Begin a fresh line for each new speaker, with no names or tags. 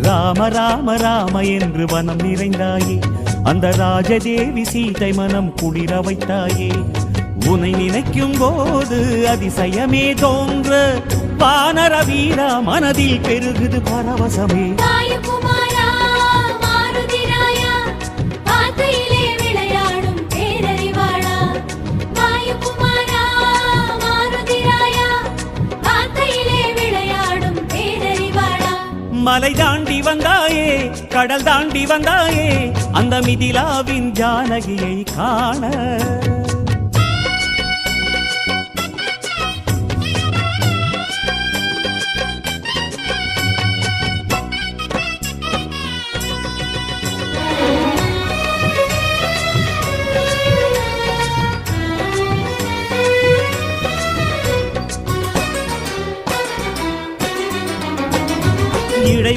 ராம ராம ராம என்று வனம் நிறைந்தாயே, அந்த ராஜதேவி சீதை மனம் குளிர வைத்தாயே. உனை நினைக்கும் போது அதிசயமே தோன்ற, வானர வீரா மனதில் பெருகுது பரவசமே. மலை தாண்டி வந்தாயே, கடல் தாண்டி வந்தாயே, அந்த மிதிலாவின் ஜானகியை காண.